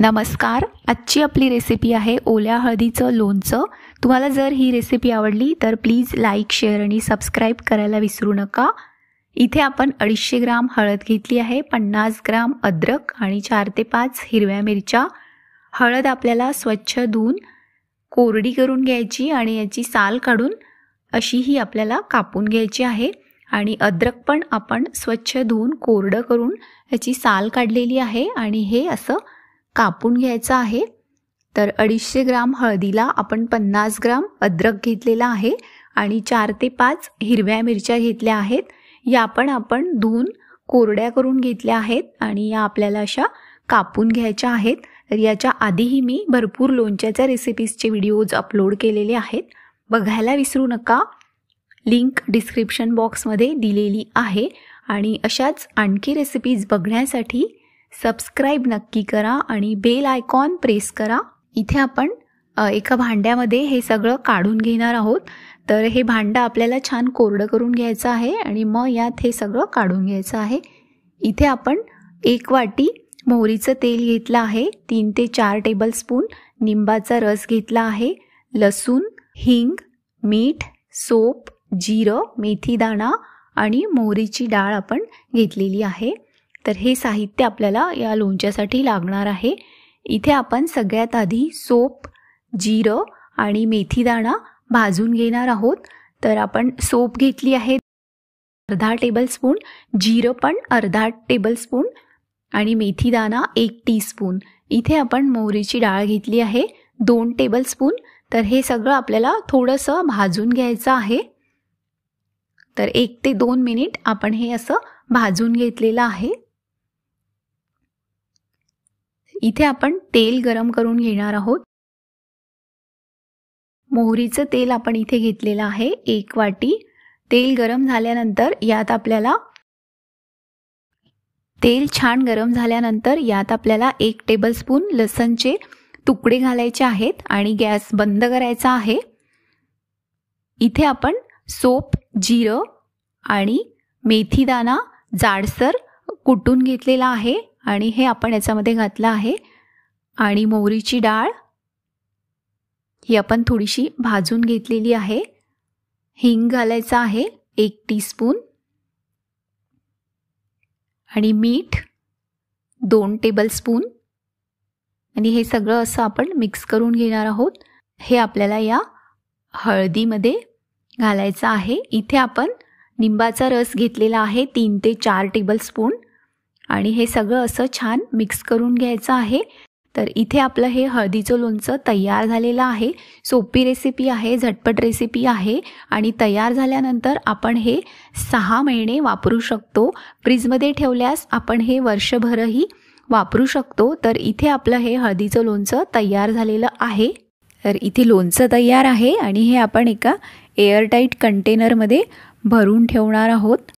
नमस्कार. आजची आपली रेसिपी आहे ओल्या हळदीचं लोणचं. तुम्हाला जर ही रेसिपी आवडली तर प्लीज लाईक, शेअर आणि सबस्क्राईब करायला विसरू नका. इथे आपण 250 ग्राम हळद घेतली आहे, 50 ग्राम अद्रक आणि 4 ते 5 हिरव्या मिरच्या. हळद आपल्याला स्वच्छ धुवून कोरडी करून घ्यायची आणि याची साल काढून अशीही आपल्याला कापून घ्यायची आहे. आणि अद्रक पण आपण स्वच्छ धुवून कोरडं करून याची साल काढलेली आहे आणि हे असं कापून घ्यायचं आहे. तर 250 ग्राम हळदीला आपण 50 ग्राम अद्रक घेतलेला आहे आणि 4 ते 5 हिरव्या मिरच्या घेतल्या आहेत. या पण आपण धुवून कोरड्या करून घेतल्या आहेत आणि या आपल्याला अशा कापून घ्यायच्या आहेत. तर याच्या आधीही मी भरपूर लोणच्याच्या रेसिपीजचे व्हिडिओज अपलोड केलेले आहेत, बघायला विसरू नका. लिंक डिस्क्रिप्शन बॉक्समध्ये दिलेली आहे. आणि अशाच आणखी रेसिपीज बघण्यासाठी सबस्क्राईब नक्की करा आणि बेल आयकॉन प्रेस करा. इथे आपण एका भांड्यामध्ये हे सगळं काढून घेणार आहोत. तर हे भांडं आपल्याला छान कोरडं करून घ्यायचं आहे आणि मग यात हे सगळं काढून घ्यायचं आहे. इथे आपण 1 वाटी मोहरीचं तेल घेतलं आहे, 3 ते 4 टेबलस्पून निंबाचा रस घेतला आहे, लसूण, हिंग, मीठ, सोप, जिरं, मेथी दाणा आणि मोहरीची डाळ आपण घेतलेली आहे. तर हे साहित्य आपल्याला या लोणच्यासाठी लागणार आहे. इथे आपण सगळ्यात आधी सोप, जिरं आणि मेथी दाणा भाजून घेणार आहोत. तर आपण सोप घेतली आहे अर्धा टेबलस्पून, जिरं पण अर्धा टेबलस्पून आणि मेथी दाणा 1 टीस्पून. इथे आपण मोहरीची डाळ घेतली आहे 2 टेबलस्पून. तर हे सगळं आपल्याला थोडंसं भाजून घ्यायचं आहे. तर 1 ते 2 मिनिट आपण हे असं भाजून घेतलेलं आहे. इथे आपण तेल गरम करून घेणार आहोत. मोहरीचं तेल आपण इथे घेतलेलं आहे 1 वाटी. तेल गरम झाल्यानंतर यात आपल्याला यात आपल्याला 1 टेबलस्पून लसणचे तुकडे घालायचे आहेत आणि गॅस बंद करायचा आहे. इथे आपण सोप, जिरं आणि मेथी दाणा जाडसर कुटून घेतलेला आहे आणि हे आपण याच्यामध्ये घातलं आहे. आणि मोहरीची डाळ ही आपण थोडीशी भाजून घेतलेली आहे. हिंग घालायचं आहे 1 टीस्पून आणि मीठ 2 टेबलस्पून आणि हे सगळं असं आपण मिक्स करून घेणार आहोत. हे आपल्याला या हळदीमध्ये घालायचं आहे. इथे आपण निंबाचा रस घेतलेला आहे 3 ते 4 टेबलस्पून आणि हे सगळं असं छान मिक्स करून घ्यायचं आहे. तर इथे आपलं हे हळदीचं लोणचं तयार झालेलं आहे. सोपी रेसिपी आहे, झटपट रेसिपी आहे आणि तयार झाल्यानंतर आपण हे 6 महिने वापरू शकतो. फ्रीजमध्ये ठेवल्यास आपण हे वर्षभरही वापरू शकतो. तर इथे आपलं हे हळदीचं लोणचं तयार झालेलं आहे. तर इथे लोणचं तयार आहे आणि हे आपण एका एअरटाईट कंटेनरमध्ये भरून ठेवणार आहोत.